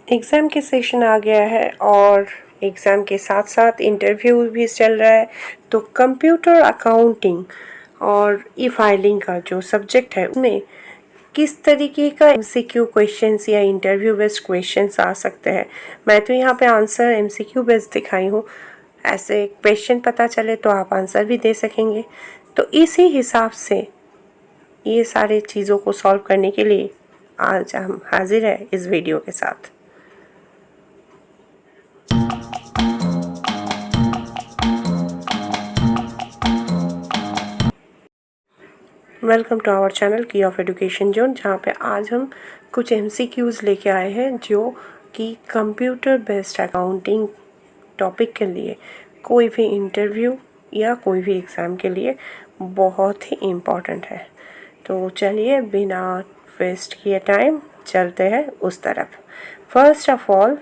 Exam के session आ गया है और एग्ज़ाम के साथ साथ इंटरव्यू भी चल रहा है। तो कंप्यूटर अकाउंटिंग और ई फाइलिंग का जो सब्जेक्ट है उसमें किस तरीके का एमसीक्यू क्वेश्चंस या इंटरव्यू बेस्ड क्वेश्चंस आ सकते हैं। मैं तो यहाँ पे आंसर एमसीक्यू बेस्ड दिखाई हूँ, ऐसे क्वेश्चन पता चले तो आप आंसर भी दे सकेंगे। तो इसी हिसाब से ये सारे चीज़ों को सॉल्व करने के लिए आज हम हाजिर हैं इस वीडियो के साथ। वेलकम टू आवर चैनल की ऑफ एजुकेशन जोन, जहाँ पे आज हम कुछ एमसीक्यूज़ लेके आए हैं जो कि कंप्यूटर बेस्ड अकाउंटिंग टॉपिक के लिए कोई भी इंटरव्यू या कोई भी एग्ज़ाम के लिए बहुत ही इम्पॉर्टेंट है। तो चलिए बिना वेस्ट किए टाइम चलते हैं उस तरफ। फर्स्ट ऑफ ऑल,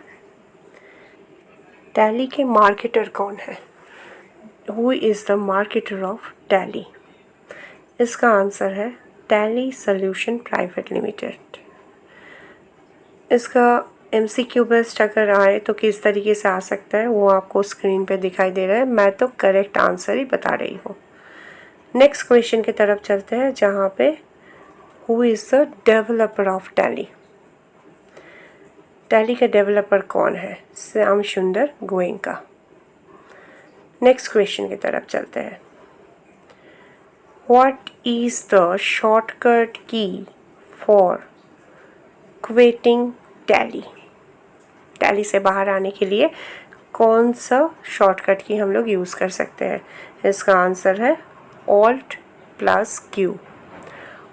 टैली के मार्केटर कौन है? Who is the marketer of tally? इसका आंसर है टैली सॉल्यूशन प्राइवेट लिमिटेड। इसका एमसीक्यू बेस्ड अगर आए तो किस तरीके से आ सकता है वो आपको स्क्रीन पे दिखाई दे रहा है। मैं तो करेक्ट आंसर ही बता रही हूँ। नेक्स्ट क्वेश्चन की तरफ चलते हैं, जहाँ पे who is the developer of tally? Tally का डेवलपर कौन है? श्याम सुंदर गोयनका। नेक्स्ट क्वेश्चन की तरफ चलते हैं। What is the shortcut key for quitting Tally? Tally से बाहर आने के लिए कौन सा शॉर्टकट की हम लोग यूज़ कर सकते हैं? इसका आंसर है Alt plus Q।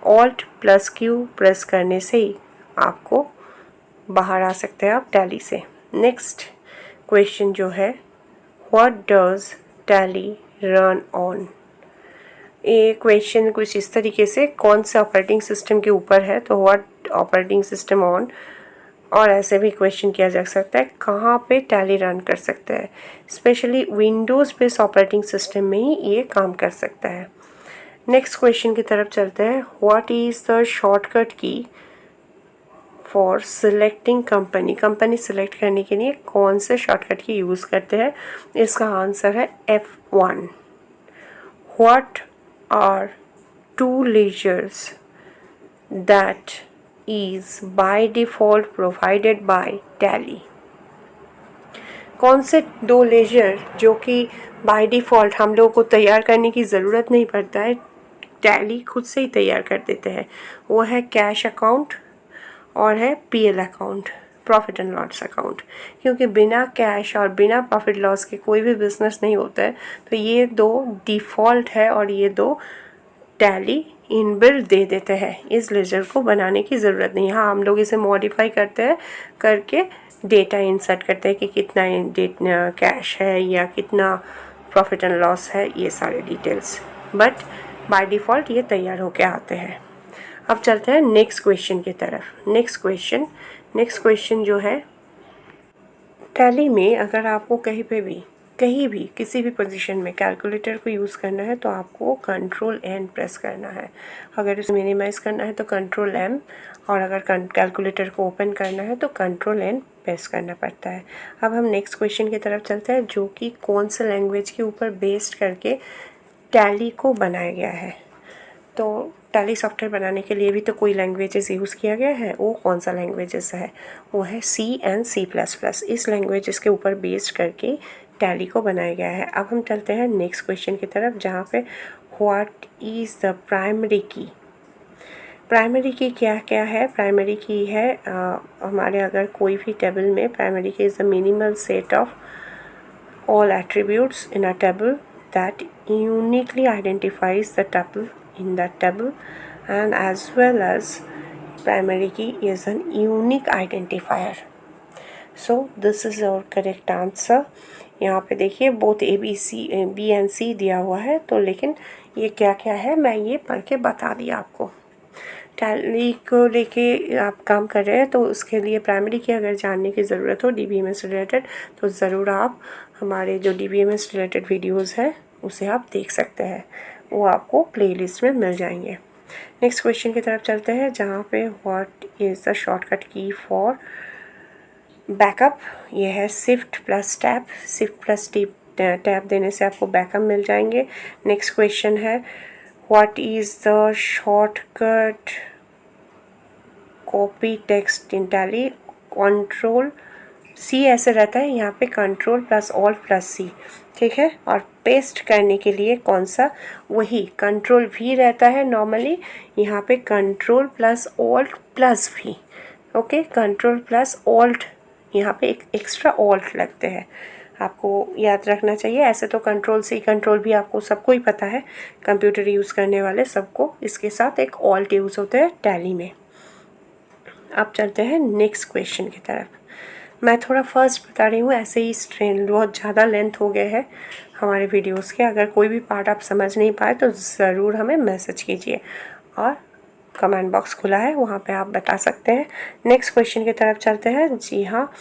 Alt plus Q press करने से ही आपको बाहर आ सकते हैं आप टैली से। नेक्स्ट क्वेश्चन जो है, What does Tally run on? ये क्वेश्चन कुछ इस तरीके से कौन से ऑपरेटिंग सिस्टम के ऊपर है, तो व्हाट ऑपरेटिंग सिस्टम ऑन, और ऐसे भी क्वेश्चन किया जा सकता है कहाँ पे टैली रन कर सकता है। Specially Windows based operating system में ही ये काम कर सकता है। नेक्स्ट क्वेश्चन की तरफ चलते हैं। What is the shortcut key for selecting company? Company select करने के लिए कौन से शॉर्टकट की यूज़ करते हैं? इसका आंसर है F1। What are two ledgers that is by default provided by Tally? कौन से दो लेजर जो कि बाय डिफ़ॉल्ट हम लोगों को तैयार करने की ज़रूरत नहीं पड़ता है, टैली खुद से ही तैयार कर देते हैं? वो है कैश अकाउंट और है PL account, profit and loss account. क्योंकि बिना कैश और बिना प्रॉफिट लॉस के कोई भी बिजनेस नहीं होता है, तो ये दो डिफ़ॉल्ट है और ये दो टैली इनबिल्ट दे देते हैं। इस लेजर को बनाने की ज़रूरत नहीं है। हाँ, हम लोग इसे मॉडिफाई करते हैं, करके डेटा इंसर्ट करते हैं कि कितना कैश है या कितना प्रॉफिट एंड लॉस है, ये सारे डिटेल्स, बट बाय डिफ़ॉल्ट ये तैयार होके आते हैं। अब चलते हैं नेक्स्ट क्वेश्चन की तरफ। नेक्स्ट क्वेश्चन जो है, टैली में अगर आपको कहीं भी किसी भी पोजीशन में कैलकुलेटर को यूज़ करना है तो आपको कंट्रोल एन प्रेस करना है। अगर इसे मिनिमाइज़ करना है तो कंट्रोल एम, और अगर कैलकुलेटर को ओपन करना है तो कंट्रोल एन प्रेस करना पड़ता है। अब हम नेक्स्ट क्वेश्चन की तरफ चलते हैं, जो कि कौन से लैंग्वेज के ऊपर बेस्ड करके टैली को बनाया गया है। तो टैली सॉफ्टवेयर बनाने के लिए भी तो कोई लैंग्वेजेस यूज़ किया गया है। वो कौन सा लैंग्वेजेस है? वो है C एंड C++। इस लैंग्वेजेस के ऊपर बेस्ड करके टैली को बनाया गया है। अब हम चलते हैं नेक्स्ट क्वेश्चन की तरफ, जहाँ पे व्हाट इज़ द प्राइमरी की? प्राइमरी की क्या क्या है? प्राइमरी की है हमारे अगर कोई भी टेबल में, प्राइमरी की is the minimal set of all attributes in a table that uniquely identifies the tuple in that table, and as well as primary key is an unique identifier. So this is our correct answer. यहाँ पे देखिए both B and C दिया हुआ है, तो लेकिन ये क्या क्या है मैं ये पढ़ के बता दिया आपको। टैली को लेके आप काम कर रहे हैं तो उसके लिए प्राइमरी की अगर जानने की ज़रूरत हो DBMS रिलेटेड, तो ज़रूर आप हमारे जो DBMS रिलेटेड वीडियोस है उसे आप देख सकते हैं, वो आपको प्लेलिस्ट में मिल जाएंगे। नेक्स्ट क्वेश्चन की तरफ चलते हैं, जहाँ पे what is the shortcut key for backup ये है shift plus tab, shift plus tab देने से आपको बैकअप मिल जाएंगे। नेक्स्ट क्वेश्चन है what is the shortcut copy text in Tally. Control C ऐसे रहता है, यहाँ पे control plus alt plus C, ठीक है। और पेस्ट करने के लिए कौन सा, वही कंट्रोल भी रहता है नॉर्मली, यहाँ पे कंट्रोल प्लस ऑल्ट प्लस भी, ओके। कंट्रोल प्लस ऑल्ट, यहाँ पे एक एक्स्ट्रा ऑल्ट लगते हैं, आपको याद रखना चाहिए। ऐसे तो कंट्रोल सी कंट्रोल भी आपको सबको ही पता है, कंप्यूटर यूज़ करने वाले सबको इसके साथ एक ऑल्ट यूज़ होता है टैली में। अब चलते हैं नेक्स्ट क्वेश्चन की तरफ। मैं थोड़ा फर्स्ट बता रही हूँ, ऐसे ही स्ट्रेन बहुत ज़्यादा लेंथ हो गए हैं हमारे वीडियोस के। अगर कोई भी पार्ट आप समझ नहीं पाए तो ज़रूर हमें मैसेज कीजिए, और कमेंट बॉक्स खुला है, वहाँ पे आप बता सकते हैं। नेक्स्ट क्वेश्चन की तरफ चलते हैं। जी हाँ,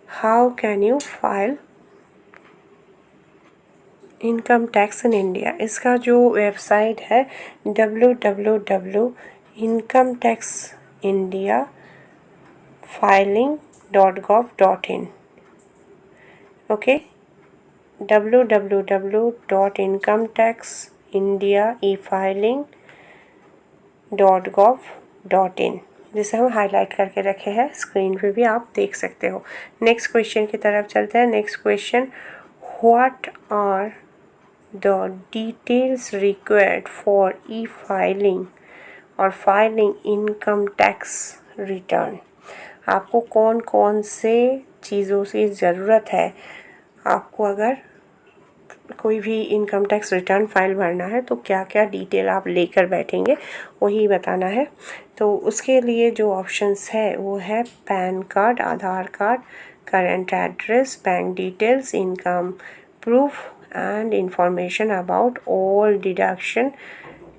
how can you file income tax in India. इसका जो वेबसाइट है www.incometaxindia.filing.gov.in, ओके, www.incometaxindia.efiling.gov.in, जिसे हम हाईलाइट करके रखे हैं, स्क्रीन पे भी आप देख सकते हो। नेक्स्ट क्वेश्चन की तरफ चलते हैं। Next question, what are the details required for e-filing और filing income tax return। आपको कौन कौन से चीज़ों की ज़रूरत है, आपको अगर कोई भी इनकम टैक्स रिटर्न फाइल भरना है तो क्या क्या डिटेल आप लेकर बैठेंगे, वही बताना है। तो उसके लिए जो ऑप्शंस है वो है pan card, Aadhaar card, current address, bank details, income proof and information about all deduction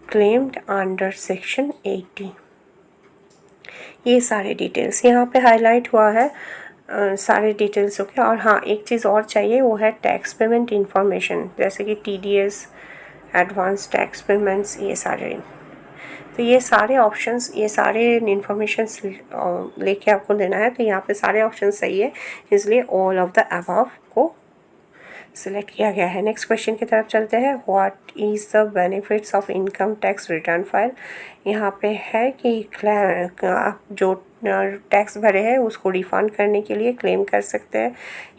claimed under section 80। ये सारे डिटेल्स यहाँ पे हाईलाइट हुआ है, सारे डिटेल्स हो गया। और हाँ, एक चीज़ और चाहिए, वो है टैक्स पेमेंट इंफॉर्मेशन, जैसे कि TDS, एडवांस टैक्स पेमेंट्स, ये सारे। तो ये सारे ऑप्शंस, ये सारे इंफॉर्मेशंस लेके आपको देना है। तो यहाँ पे सारे ऑप्शन सही है, इसलिए ऑल ऑफ द अबव को सिलेक्ट किया गया है। नेक्स्ट क्वेश्चन की तरफ चलते हैं। What is the benefits of income tax return file. यहाँ पे है कि आप जो टैक्स भरे हैं उसको रिफंड करने के लिए क्लेम कर सकते हैं,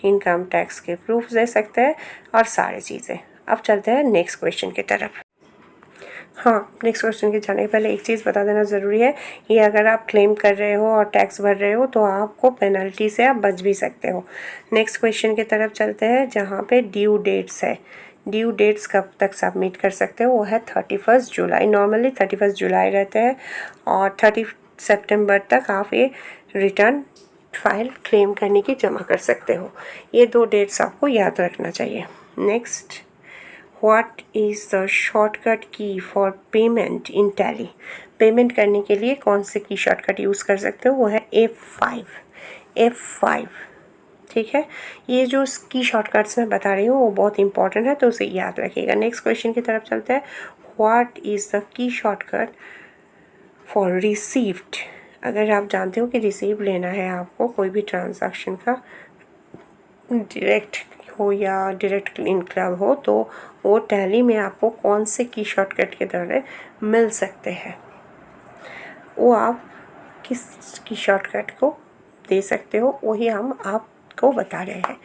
इनकम टैक्स के प्रूफ दे सकते हैं और सारी चीज़ें। अब चलते हैं नेक्स्ट क्वेश्चन की तरफ। हाँ, नेक्स्ट क्वेश्चन के जाने के पहले एक चीज़ बता देना ज़रूरी है, ये अगर आप क्लेम कर रहे हो और टैक्स भर रहे हो तो आपको पेनल्टी से आप बच भी सकते हो। नेक्स्ट क्वेश्चन की तरफ चलते हैं, जहाँ पे ड्यू डेट्स है। ड्यू डेट्स कब तक सबमिट कर सकते हो, वो है 31 जुलाई। नॉर्मली 31 जुलाई रहते हैं और 30 सितंबर तक आप ये रिटर्न फाइल क्लेम करने की जमा कर सकते हो। ये 2 डेट्स आपको याद रखना चाहिए। Next, what is the shortcut key for payment in Tally. Payment करने के लिए कौन से की शॉर्टकट यूज़ कर सकते हो, वो है F5, ठीक है। ये जो की शॉर्टकट्स मैं बता रही हूँ वो बहुत इंपॉर्टेंट है, तो उसे याद रखिएगा। नेक्स्ट क्वेश्चन की तरफ चलते हैं। What is the key shortcut for received. अगर आप जानते हो कि रिसीव लेना है आपको कोई भी ट्रांजैक्शन का, डायरेक्ट हो या डायरेक्ट इनकम हो, तो वो टैली में आपको कौन से की शॉर्टकट के द्वारा मिल सकते हैं, वो आप किस की शॉर्टकट को दे सकते हो, वही हम आपको बता रहे हैं।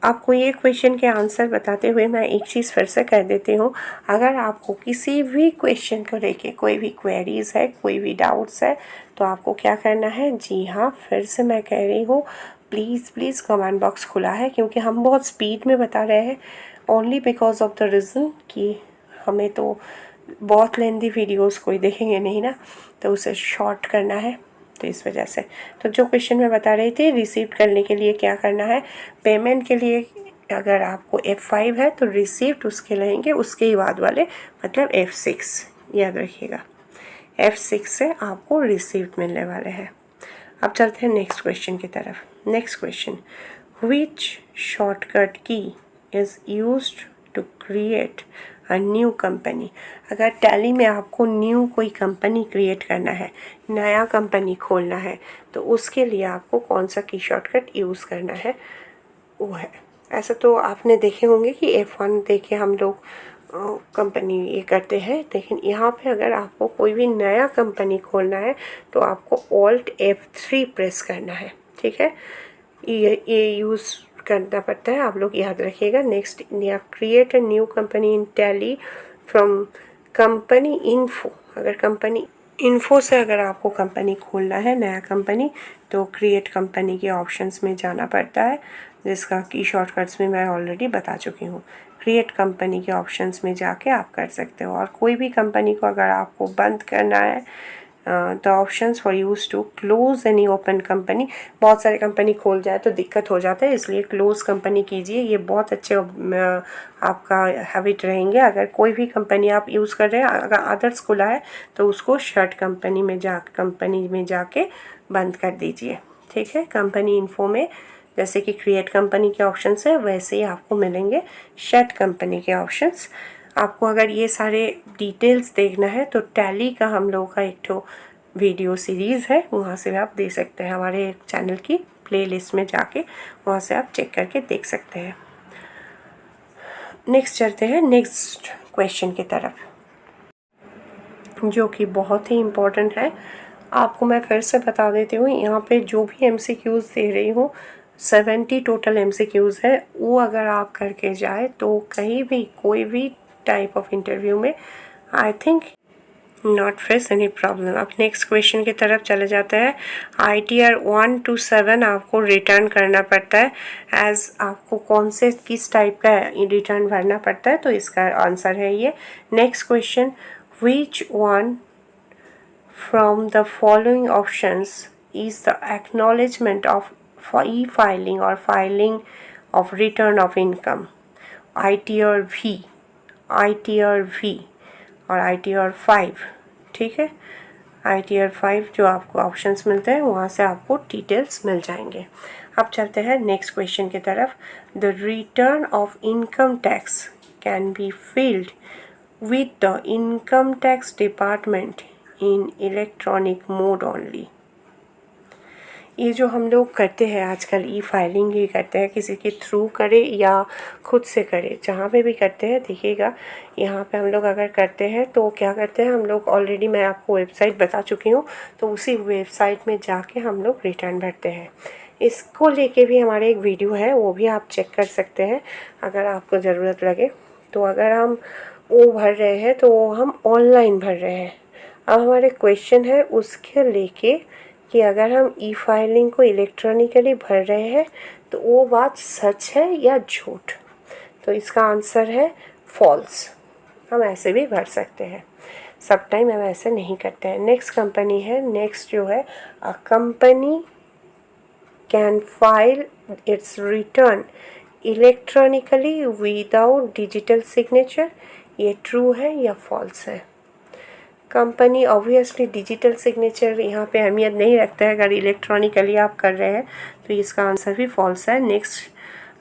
आपको ये क्वेश्चन के आंसर बताते हुए मैं एक चीज़ फिर से कह देती हूँ, अगर आपको किसी भी क्वेश्चन को लेके कोई भी क्वेरीज़ है, कोई भी डाउट्स है, तो आपको क्या करना है। जी हाँ, फिर से मैं कह रही हूँ, प्लीज़ कमेंट बॉक्स खुला है, क्योंकि हम बहुत स्पीड में बता रहे हैं, only because of the reason कि हमें तो बहुत लेंदी वीडियोस कोई देखेंगे नहीं ना, तो उसे शॉर्ट करना है, तो इस वजह से। तो जो क्वेश्चन मैं बता रही थी, रिसीव करने के लिए क्या करना है, पेमेंट के लिए अगर आपको F5 है तो रिसीव्ड उसके लेंगे, उसके ही बाद वाले मतलब F6, याद रखिएगा। F6 से आपको रिसीव्ड मिलने वाले हैं। अब चलते हैं नेक्स्ट क्वेश्चन की तरफ। Next question, which shortcut key is used to create new company. अगर टैली में आपको न्यू कोई कंपनी क्रिएट करना है, नया कंपनी खोलना है, तो उसके लिए आपको कौन सा की शॉर्टकट यूज़ करना है वो है। ऐसा तो आपने देखे होंगे कि F1 देखे हम लोग कंपनी ये करते हैं, लेकिन यहाँ पे अगर आपको कोई भी नया कंपनी खोलना है तो आपको Alt F3 प्रेस करना है, ठीक है। ये यूज़ करना पड़ता है, आप लोग याद रखिएगा। Next, create a new company in tally from company info. अगर कंपनी इन्फो से अगर आपको कंपनी खोलना है, नया कंपनी, तो क्रिएट कंपनी के ऑप्शंस में जाना पड़ता है, जिसका की शॉर्टकट्स में मैं ऑलरेडी बता चुकी हूँ। क्रिएट कंपनी के ऑप्शंस में जाके आप कर सकते हो। और कोई भी कंपनी को अगर आपको बंद करना है, the options for use to close any open company. बहुत सारे कंपनी खोल जाए तो दिक्कत हो जाता है, इसलिए क्लोज कंपनी कीजिए। ये बहुत अच्छे आपका हैबिट रहेंगे। अगर कोई भी कंपनी आप यूज़ कर रहे हैं, अगर अदर्स खुला है तो उसको शट कंपनी में जाके बंद कर दीजिए, ठीक है। कंपनी इन्फो में जैसे कि क्रिएट कंपनी के ऑप्शंस है, वैसे ही आपको मिलेंगे शट कंपनी के ऑप्शंस। आपको अगर ये सारे डिटेल्स देखना है तो टैली का हम लोगों का एक ठो वीडियो सीरीज़ है, वहाँ से आप दे सकते हैं। हमारे चैनल की प्लेलिस्ट में जाके वहाँ से आप चेक करके देख सकते हैं। नेक्स्ट चलते हैं नेक्स्ट क्वेश्चन की तरफ, जो कि बहुत ही इम्पोर्टेंट है। आपको मैं फिर से बता देती हूँ, यहाँ पे जो भी MCQs दे रही हूँ, 70 टोटल MCQs है। वो अगर आप करके जाए तो कहीं भी कोई भी टाइप ऑफ इंटरव्यू में I think not face any problem. अब नेक्स्ट क्वेश्चन की तरफ चले जाते हैं। ITR 1 to 7 आपको रिटर्न करना पड़ता है। एज आपको कौन से किस टाइप का रिटर्न भरना पड़ता है, तो इसका आंसर है ये। Next question, which one from the following options is the acknowledgement of e-filing or filing of return of income? ITR V, ITR V और ITR 5, ठीक है। ITR 5 जो आपको ऑप्शंस मिलते हैं, वहाँ से आपको डिटेल्स मिल जाएंगे। अब चलते हैं नेक्स्ट क्वेश्चन की तरफ। The return of income tax can be filled with the income tax department in electronic mode only. ये जो हम लोग करते हैं आजकल, फाइलिंग ही करते हैं, किसी के थ्रू करे या खुद से करे, जहाँ पे भी करते हैं, देखिएगा यहाँ पे हम लोग अगर करते हैं तो क्या करते हैं हम लोग, ऑलरेडी मैं आपको वेबसाइट बता चुकी हूँ, तो उसी वेबसाइट में जाके हम लोग रिटर्न भरते हैं। इसको लेके भी हमारे एक वीडियो है, वो भी आप चेक कर सकते हैं अगर आपको ज़रूरत लगे। तो अगर हम वो भर रहे हैं तो हम ऑनलाइन भर रहे हैं। अब हमारे क्वेश्चन है उसके लेके कि अगर हम फाइलिंग को इलेक्ट्रॉनिकली भर रहे हैं तो वो बात सच है या झूठ। तो इसका आंसर है फॉल्स। हम ऐसे भी भर सकते हैं, सब टाइम हम ऐसे नहीं करते हैं। नेक्स्ट कंपनी है, नेक्स्ट जो है, अ company can file it's return electronically without digital signature. ये ट्रू है या फॉल्स है? कंपनी ऑब्वियसली डिजिटल सिग्नेचर यहाँ पे अहमियत नहीं रखता है, अगर इलेक्ट्रॉनिकली आप कर रहे हैं तो इसका आंसर भी फॉल्स है। Next,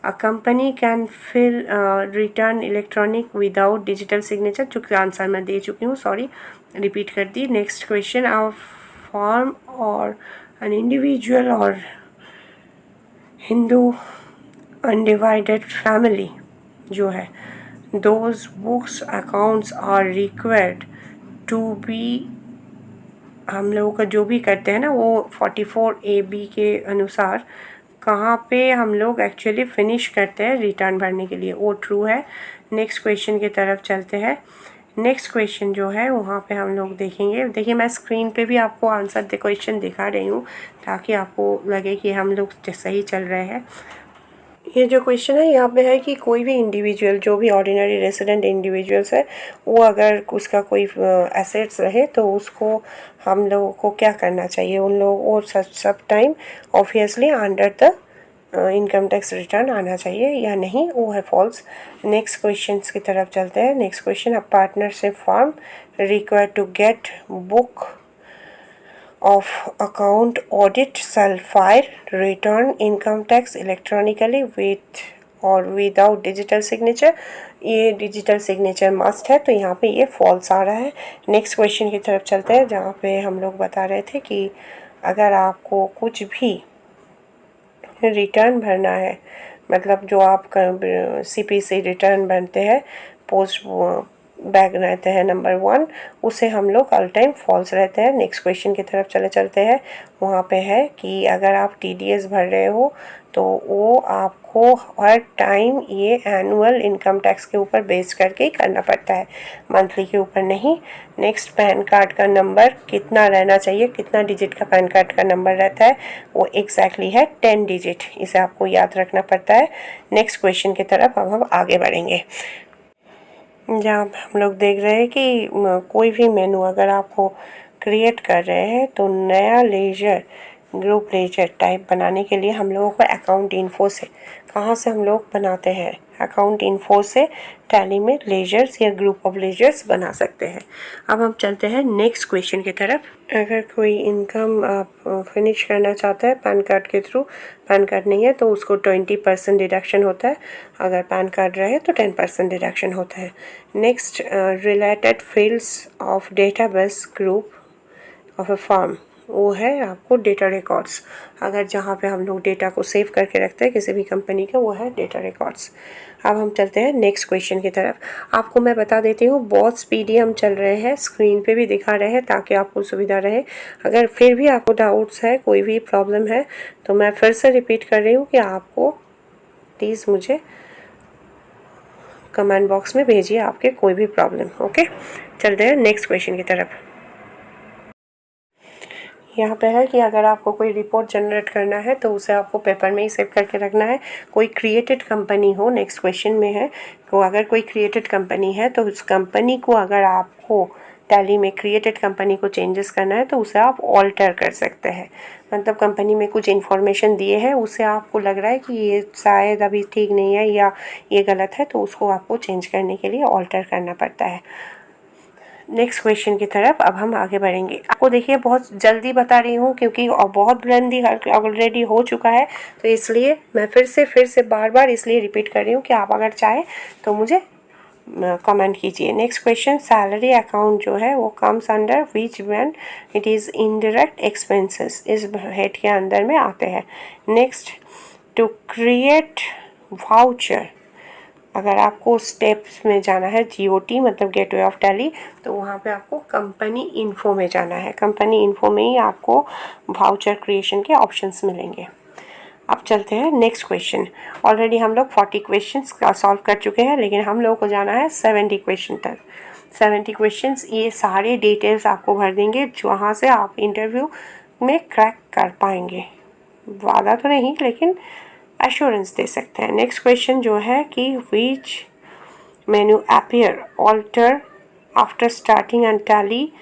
a company can file return electronic without digital signature, चूँकि आंसर मैं दे चुकी हूँ, सॉरी रिपीट कर दी। Next question, a firm or an individual or Hindu undivided family जो है, those books accounts are required to be, हम लोगों का जो भी करते हैं ना वो 44AB के अनुसार कहाँ पे हम लोग एक्चुअली फिनिश करते हैं रिटर्न भरने के लिए, वो ट्रू है। नेक्स्ट क्वेश्चन की तरफ चलते हैं। नेक्स्ट क्वेश्चन जो है वहाँ पे हम लोग देखेंगे, देखिए मैं स्क्रीन पे भी आपको आंसर क्वेश्चन दिखा रही हूँ ताकि आपको लगे कि हम लोग सही चल रहे हैं। ये जो क्वेश्चन है यहाँ पे है कि कोई भी इंडिविजुअल, जो भी ऑर्डिनरी रेसिडेंट इंडिविजुअल्स है, वो अगर उसका कोई एसेट्स रहे तो उसको हम लोगों को क्या करना चाहिए, उन लोगों को सब time obviously under the income tax return आना चाहिए या नहीं, वो है फॉल्स। नेक्स्ट क्वेश्चन की तरफ चलते हैं। Next question, a partnership firm required to get book of account audit shall file return income tax electronically with और विदाउट डिजिटल सिग्नेचर, ये डिजिटल सिग्नेचर मस्ट है, तो यहाँ पे ये फॉल्स आ रहा है। नेक्स्ट क्वेश्चन की तरफ चलते हैं, जहाँ पे हम लोग बता रहे थे कि अगर आपको कुछ भी रिटर्न भरना है, मतलब जो आप CPC रिटर्न भरते हैं, पोस्ट बैग रहते हैं नंबर 1, उसे हम लोग ऑल टाइम फॉल्स रहते हैं। नेक्स्ट क्वेश्चन की तरफ चलते हैं, वहाँ पे है कि अगर आप TDS भर रहे हो तो वो आपको हर टाइम ये एनुअल इनकम टैक्स के ऊपर बेस करके ही करना पड़ता है, मंथली के ऊपर नहीं। नेक्स्ट, पैन कार्ड का नंबर कितना रहना चाहिए, कितना डिजिट का पैन कार्ड का नंबर रहता है, वो एग्जैक्टली है 10 डिजिट, इसे आपको याद रखना पड़ता है। नेक्स्ट क्वेश्चन की तरफ अब हम आगे बढ़ेंगे, जहाँ पे हम लोग देख रहे हैं कि कोई भी मेनू अगर आपको क्रिएट कर रहे हैं तो नया लेजर ग्रुप लेजर टाइप बनाने के लिए हम लोगों को अकाउंट इन्फो से, कहाँ से हम लोग बनाते हैं, अकाउंट इन्फो से टैली में लेजर्स या ग्रुप ऑफ लेजर्स बना सकते हैं। अब हम चलते हैं नेक्स्ट क्वेश्चन की तरफ। अगर कोई इनकम आप फिनिश करना चाहता है पैन कार्ड के थ्रू, पैन कार्ड नहीं है तो उसको 20% डिडक्शन होता है, अगर पैन कार्ड रहे तो 10% डिडक्शन होता है। Next, related fields of database group of a firm, वो है आपको डेटा रिकॉर्ड्स, अगर जहाँ पे हम लोग डेटा को सेव करके रखते हैं किसी भी कंपनी का, वो है डेटा रिकॉर्ड्स। अब हम चलते हैं नेक्स्ट क्वेश्चन की तरफ। आपको मैं बता देती हूँ, बहुत स्पीडी हम चल रहे हैं, स्क्रीन पे भी दिखा रहे हैं ताकि आपको सुविधा रहे। अगर फिर भी आपको डाउट्स है, कोई भी प्रॉब्लम है, तो मैं फिर से रिपीट कर रही हूँ कि आपको प्लीज़ मुझे कमेंट बॉक्स में भेजिए आपके कोई भी प्रॉब्लम। ओके, चलते हैं नेक्स्ट क्वेश्चन की तरफ। यहाँ पे है कि अगर आपको कोई रिपोर्ट जनरेट करना है तो उसे आपको पेपर में ही सेव करके रखना है। कोई क्रिएटेड कंपनी हो, नेक्स्ट क्वेश्चन में है, तो अगर कोई क्रिएटेड कंपनी है तो उस कंपनी को अगर आपको टैली में क्रिएटेड कंपनी को चेंजेस करना है तो उसे आप ऑल्टर कर सकते हैं। मतलब कंपनी में कुछ इन्फॉर्मेशन दिए है, उसे आपको लग रहा है कि ये शायद अभी ठीक नहीं है या ये गलत है, तो उसको आपको चेंज करने के लिए ऑल्टर करना पड़ता है। नेक्स्ट क्वेश्चन की तरफ अब हम आगे बढ़ेंगे। आपको देखिए बहुत जल्दी बता रही हूँ क्योंकि बहुत लेंदी ऑलरेडी हो चुका है, तो इसलिए मैं फिर से बार इसलिए रिपीट कर रही हूँ कि आप अगर चाहें तो मुझे कमेंट कीजिए। नेक्स्ट क्वेश्चन, सैलरी अकाउंट जो है वो comes under which when it is indirect expenses, इस हेड के अंदर में आते हैं। नेक्स्ट, टू क्रिएट वाउचर, अगर आपको स्टेप्स में जाना है, GOT मतलब गेटवे ऑफ टैली, तो वहाँ पे आपको कंपनी इन्फो में जाना है। कंपनी इन्फो में ही आपको वाउचर क्रिएशन के ऑप्शंस मिलेंगे। अब चलते हैं नेक्स्ट क्वेश्चन। ऑलरेडी हम लोग 40 क्वेश्चंस का सॉल्व कर चुके हैं, लेकिन हम लोगों को जाना है 70 क्वेश्चन तक। 70 क्वेश्चंस, ये सारे डिटेल्स आपको भर देंगे जहाँ से आप इंटरव्यू में क्रैक कर पाएंगे। वादा तो नहीं, लेकिन एश्योरेंस दे सकते हैं। नेक्स्ट क्वेश्चन जो है कि which menu appear alter after starting and Tally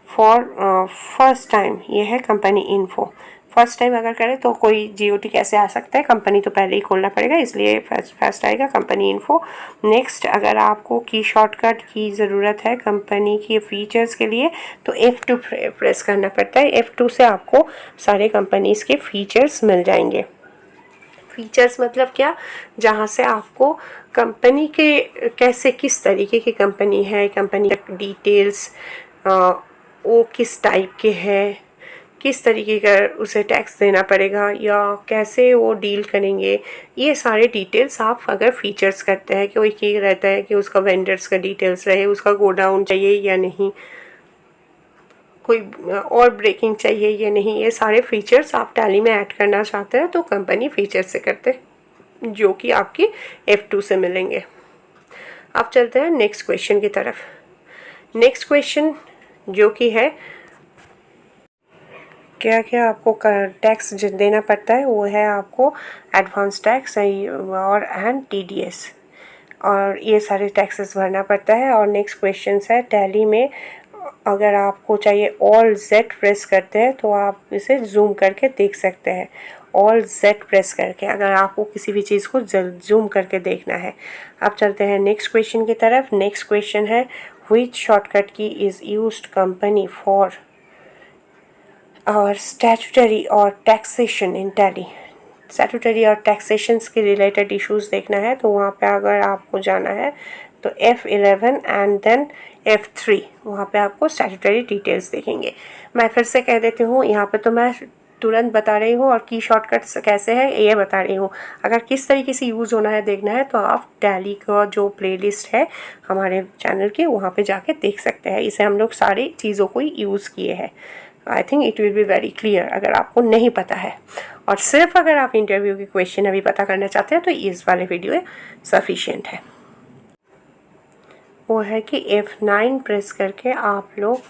for first time, ये है कंपनी इन्फो। फर्स्ट टाइम अगर करें तो कोई GOT कैसे आ सकता है, कंपनी तो पहले ही खोलना पड़ेगा, इसलिए फर्स्ट आएगा कंपनी इन्फो। नेक्स्ट, अगर आपको की शॉर्टकट की ज़रूरत है कंपनी के फीचर्स के लिए तो F2 प्रेस करना पड़ता है। F2 से आपको सारे कंपनीज़ के फीचर्स मिल जाएंगे। फीचर्स मतलब क्या, जहाँ से आपको कंपनी के कैसे, किस तरीके की कंपनी है, कंपनी का डिटेल्स, वो किस टाइप के है, किस तरीके का उसे टैक्स देना पड़ेगा या कैसे वो डील करेंगे, ये सारे डिटेल्स आप अगर फीचर्स करते हैं कि वो ये रहता है कि उसका वेंडर्स का डिटेल्स रहे, उसका गोडाउन चाहिए या नहीं, कोई और ब्रेकिंग चाहिए या नहीं, ये सारे फीचर्स आप टैली में ऐड करना चाहते हैं तो कंपनी फीचर्स से करते हैं, जो कि आपकी F2 से मिलेंगे। अब चलते हैं नेक्स्ट क्वेश्चन की तरफ। नेक्स्ट क्वेश्चन जो कि है क्या क्या आपको टैक्स देना पड़ता है, वो है आपको एडवांस टैक्स और TDS, और ये सारे टैक्सेस भरना पड़ता है। और नेक्स्ट क्वेश्चन है टैली में अगर आपको चाहिए ऑल Z प्रेस करते हैं तो आप इसे जूम करके देख सकते हैं। ऑल Z प्रेस करके अगर आपको किसी भी चीज़ को जूम करके देखना है। अब चलते हैं नेक्स्ट क्वेश्चन की तरफ। नेक्स्ट क्वेश्चन है which shortcut key is used company for और स्टैट्यूटरी और टैक्सेशन इन टैली। स्टैट्यूटरी और टैक्सेशंस के रिलेटेड इश्यूज देखना है तो वहाँ पे अगर आपको जाना है तो F11 एंड देन F3, वहाँ पे आपको स्टैट्यूटरी डिटेल्स देखेंगे। मैं फिर से कह देती हूँ, यहाँ पे तो मैं तुरंत बता रही हूँ और की शॉर्टकट्स कैसे है ये बता रही हूँ। अगर किस तरीके से यूज़ होना है देखना है तो आप टैली का जो प्लेलिस्ट है हमारे चैनल के, वहाँ पे जाके देख सकते हैं। इसे हम लोग सारी चीज़ों को यूज़ किए हैं। I think it will be very clear अगर आपको नहीं पता है। और सिर्फ अगर आप इंटरव्यू के क्वेश्चन अभी पता करना चाहते हैं तो इस वाले वीडियो सफिशिएंट है। वो है कि F9 प्रेस करके आप लोग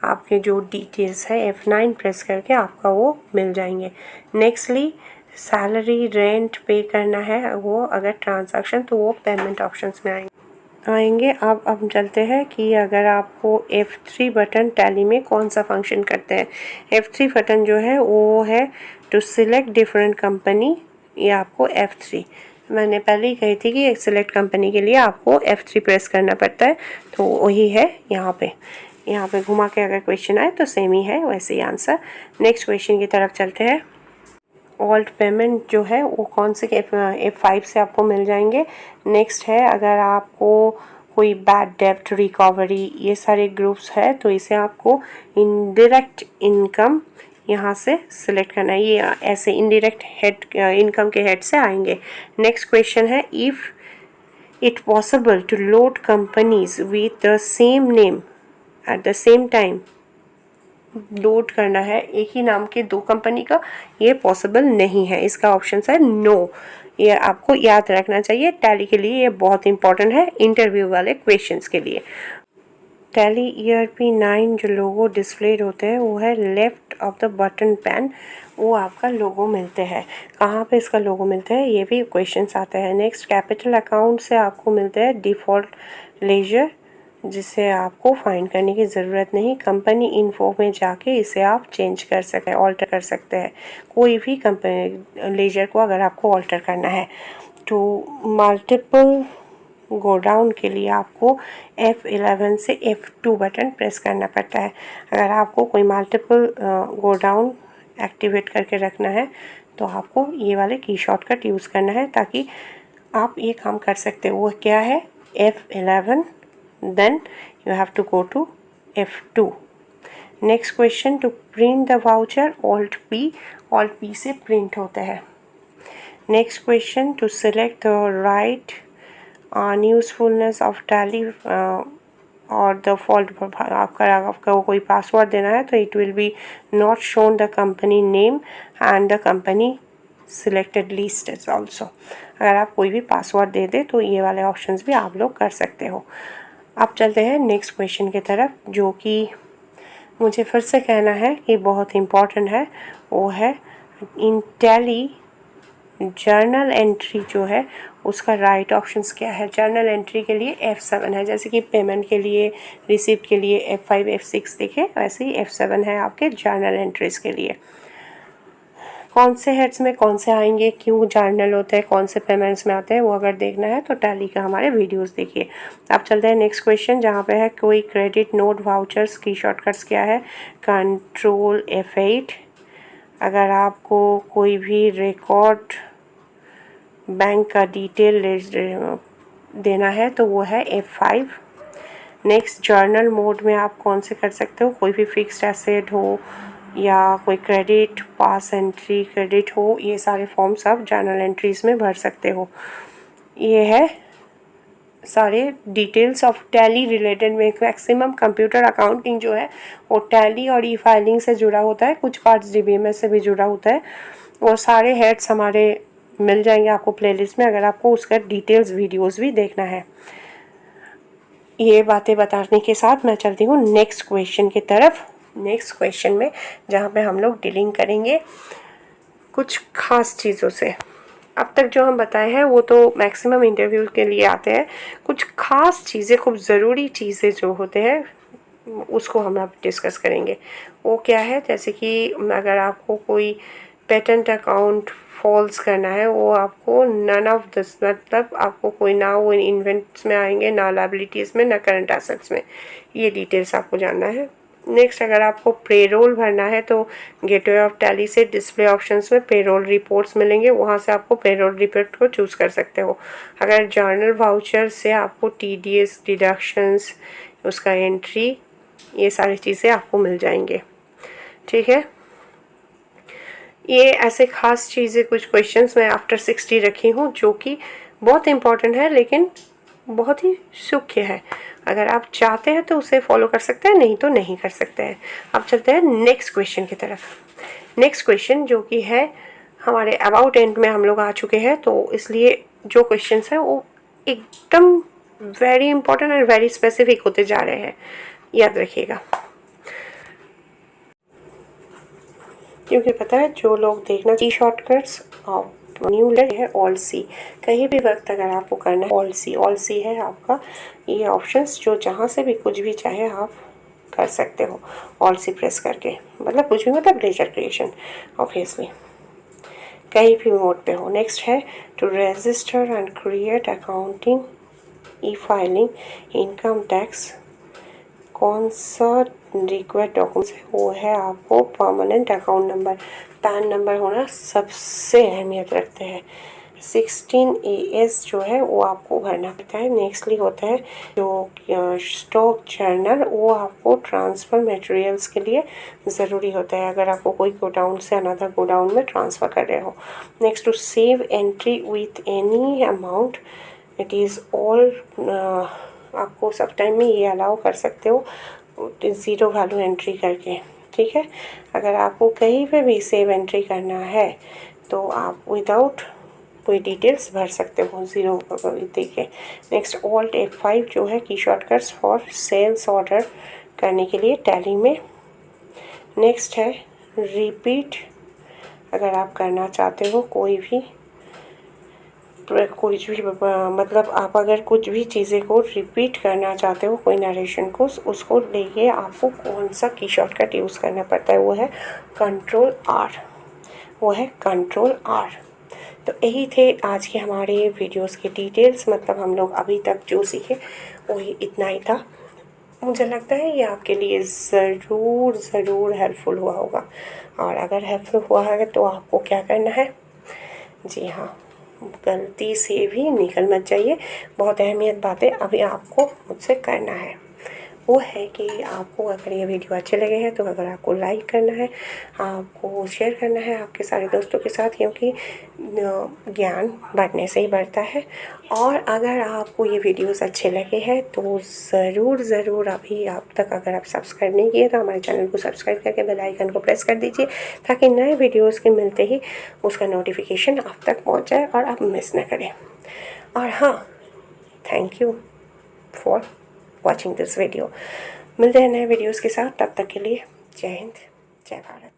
आपके जो डिटेल्स है F9 प्रेस करके आपका वो मिल जाएंगे। नेक्स्टली सैलरी रेंट पे करना है, वो अगर ट्रांजैक्शन तो वो पेमेंट ऑप्शंस में आएंगे। अब हम चलते हैं कि अगर आपको F3 बटन टैली में कौन सा फंक्शन करते हैं। F3 बटन जो है वो है टू सिलेक्ट डिफरेंट कंपनी, ये आपको F3, मैंने पहले ही कही थी कि एक सिलेक्ट कंपनी के लिए आपको F3 प्रेस करना पड़ता है, तो वही है यहाँ पे घुमा के अगर क्वेश्चन आए तो सेम ही है वैसे ही आंसर। नेक्स्ट क्वेश्चन की तरफ चलते हैं। ऑल्ट पेमेंट जो है वो कौन से F5 से आपको मिल जाएंगे। नेक्स्ट है अगर आपको कोई बैड डेब्ट रिकवरी ये सारे ग्रुप्स है तो इसे आपको इनडायरेक्ट इनकम यहाँ से सिलेक्ट करना है, ये ऐसे इनडायरेक्ट हेड इनकम के हेड से आएंगे। नेक्स्ट क्वेश्चन है if it possible to load companies with the same name at the same time, load करना है एक ही नाम के दो कंपनी का, ये पॉसिबल नहीं है। इसका ऑप्शन है नो। ये आपको याद रखना चाहिए, टैली के लिए ये बहुत इंपॉर्टेंट है इंटरव्यू वाले क्वेश्चंस के लिए। टैली ERP9 जो लोगो डिस्प्लेड होते हैं वो है left of the button pan, वो आपका लोगो मिलते हैं। कहाँ पे इसका लोगो मिलता है ये भी क्वेश्चंस आते हैं। नेक्स्ट कैपिटल अकाउंट से आपको मिलते हैं डिफ़ॉल्ट लेजर, जिसे आपको फाइंड करने की ज़रूरत नहीं, कंपनी इन्फो में जाके इसे आप चेंज कर सकते हैं, ऑल्टर कर सकते हैं। कोई भी कंपनी लेजर को अगर आपको ऑल्टर करना है तो मल्टीपल गो डाउन के लिए आपको F11 से F2 बटन प्रेस करना पड़ता है। अगर आपको कोई मल्टीपल गो डाउन एक्टिवेट करके रखना है तो आपको ये वाले की शॉर्टकट यूज़ करना है ताकि आप ये काम कर सकते हो। वो क्या है F11, then you have to go to F2. Next question, to print the voucher Alt P से print होता है। Next question, to select the right usefulness of tally और the fault, आपका कोई पासवर्ड देना है तो it will be not shown the company name and the company selected list is also। अगर आप कोई भी पासवर्ड दे दे तो ये वाले ऑप्शंस भी आप लोग कर सकते हो। अब चलते हैं नेक्स्ट क्वेश्चन की तरफ, जो कि मुझे फिर से कहना है कि बहुत इम्पॉर्टेंट है। वो है इन टैली जर्नल एंट्री जो है उसका राइट ऑप्शंस क्या है। जर्नल एंट्री के लिए F7 है, जैसे कि पेमेंट के लिए, रिसिप्ट के लिए F5 F6 देखें, वैसे ही F7 है आपके जर्नल एंट्रीज़ के लिए। कौन से हेड्स में कौन से आएंगे, क्यों जर्नल होते हैं, कौन से पेमेंट्स में आते हैं, वो अगर देखना है तो टैली का हमारे वीडियोस देखिए। अब चलते हैं नेक्स्ट क्वेश्चन, जहाँ पे है कोई क्रेडिट नोट वाउचर्स की शॉर्टकट्स क्या है। Control F8। अगर आपको कोई भी रिकॉर्ड बैंक का डिटेल देना है तो वो है F5। नेक्स्ट जर्नल मोड में आप कौन से कर सकते हो, कोई भी फिक्स्ड एसेट हो या कोई क्रेडिट पास एंट्री क्रेडिट हो, ये सारे फॉर्म्स आप जर्नल एंट्रीज़ में भर सकते हो। ये है सारे डिटेल्स ऑफ टैली रिलेटेड में। मैक्सिमम कंप्यूटर अकाउंटिंग जो है वो टैली और E-फाइलिंग से जुड़ा होता है, कुछ पार्ट्स DBMS से भी जुड़ा होता है। वो सारे हेड्स हमारे मिल जाएंगे आपको प्लेलिस्ट में, अगर आपको उसका डिटेल्स वीडियोज़ भी देखना है। ये बातें बताने के साथ मैं चलती हूँ नेक्स्ट क्वेश्चन की तरफ। नेक्स्ट क्वेश्चन में जहाँ पे हम लोग डीलिंग करेंगे कुछ खास चीज़ों से। अब तक जो हम बताए हैं वो तो मैक्सिमम इंटरव्यू के लिए आते हैं, कुछ खास चीज़ें, खूब ज़रूरी चीज़ें जो होते हैं उसको हम अब डिस्कस करेंगे। वो क्या है, जैसे कि अगर आपको कोई पेटेंट अकाउंट फॉल्स करना है, वो आपको नन ऑफ दिस, मतलब आपको कोई ना वो इन्वेंट्स में आएंगे, ना लायबिलिटीज़ में, ना करंट एसेट्स में, ये डिटेल्स आपको जानना है। नेक्स्ट अगर आपको पेरोल भरना है तो गेटवे ऑफ टैली से डिस्प्ले ऑप्शंस में पेरोल रिपोर्ट्स मिलेंगे, वहाँ से आपको पेरोल रिपोर्ट को चूज़ कर सकते हो। अगर जर्नल वाउचर से आपको TDS डिडक्शंस, उसका एंट्री, ये सारी चीज़ें आपको मिल जाएंगे। ठीक है, ये ऐसे खास चीज़ें कुछ क्वेश्चंस मैं आफ्टर 60 रखी हूँ जो कि बहुत इम्पॉर्टेंट है लेकिन बहुत ही सूक्ष्म है। अगर आप चाहते हैं तो उसे फॉलो कर सकते हैं, नहीं तो नहीं कर सकते हैं। अब चलते हैं नेक्स्ट क्वेश्चन की तरफ। नेक्स्ट क्वेश्चन जो कि है हमारे अबाउट एंड में हम लोग आ चुके हैं, तो इसलिए जो क्वेश्चंस है वो एकदम वेरी इंपॉर्टेंट और वेरी स्पेसिफिक होते जा रहे हैं, याद रखिएगा। क्योंकि पता है जो लोग देखना की शॉर्टकट्स और न्यू लेटर है ऑल सी, कहीं भी वक्त अगर आपको करना है ऑल सी है आपका ये ऑप्शंस, जो जहाँ से भी कुछ भी चाहे आप कर सकते हो ऑल सी प्रेस करके, मतलब कुछ भी, मतलब लेजर क्रिएशन ऑब्वियसली कहीं भी मोड पे हो। नेक्स्ट है to register and create accounting, e filing, income tax, कौन सा रिक्वायर्ड डॉक्यूमेंट्स है, वो है आपको permanent account number, PAN number होना सबसे अहमियत रखते हैं। 16 AS जो है वो आपको भरना पड़ता है। नेक्स्टली होता है जो स्टॉक जर्नल, वो आपको ट्रांसफ़र मटेरियल्स के लिए ज़रूरी होता है अगर आपको कोई गोडाउन से अनदर गोडाउन में ट्रांसफ़र कर रहे हो। Next to save entry with any amount, it is all, आपको सब टाइम में ये अलाउ कर सकते हो ज़ीरो वैल्यू एंट्री करके। ठीक है, अगर आपको कहीं पे भी सेव एंट्री करना है तो आप विदाउट कोई डिटेल्स भर सकते हो ज़ीरो देके। नेक्स्ट ऑल्ट F5 जो है की शॉर्टकट्स फॉर सेल्स ऑर्डर करने के लिए टैली में। नेक्स्ट है रिपीट, अगर आप करना चाहते हो कोई भी मतलब आप अगर कुछ भी चीज़ें को रिपीट करना चाहते हो, कोई नरेशन को, उसको लेके आपको कौन सा की शॉर्टकट यूज़ करना पड़ता है, वो है कंट्रोल R। तो यही थे आज के हमारे वीडियोस के डिटेल्स, मतलब हम लोग अभी तक जो सीखे वही इतना ही था। मुझे लगता है ये आपके लिए ज़रूर हेल्पफुल हुआ होगा, और अगर हेल्पफुल हुआ है तो आपको क्या करना है, जी हाँ, गलती से भी निकल मत जाइए। बहुत अहमियत बातें अभी आपको मुझसे करना है, वो है कि आपको अगर ये वीडियो अच्छे लगे हैं तो अगर आपको लाइक करना है, आपको शेयर करना है आपके सारे दोस्तों के साथ, क्योंकि ज्ञान बांटने से ही बढ़ता है। और अगर आपको ये वीडियोस अच्छे लगे हैं तो ज़रूर अभी आप तक अगर आप सब्सक्राइब नहीं किए तो हमारे चैनल को सब्सक्राइब करके बेल आइकन को प्रेस कर दीजिए, ताकि नए वीडियोज़ के मिलते ही उसका नोटिफिकेशन आप तक पहुँच जाए और आप मिस ना करें। और हाँ, thank you for watching this video. मिलते हैं नए वीडियोस के साथ, तब तक के लिए जय हिंद, जय भारत।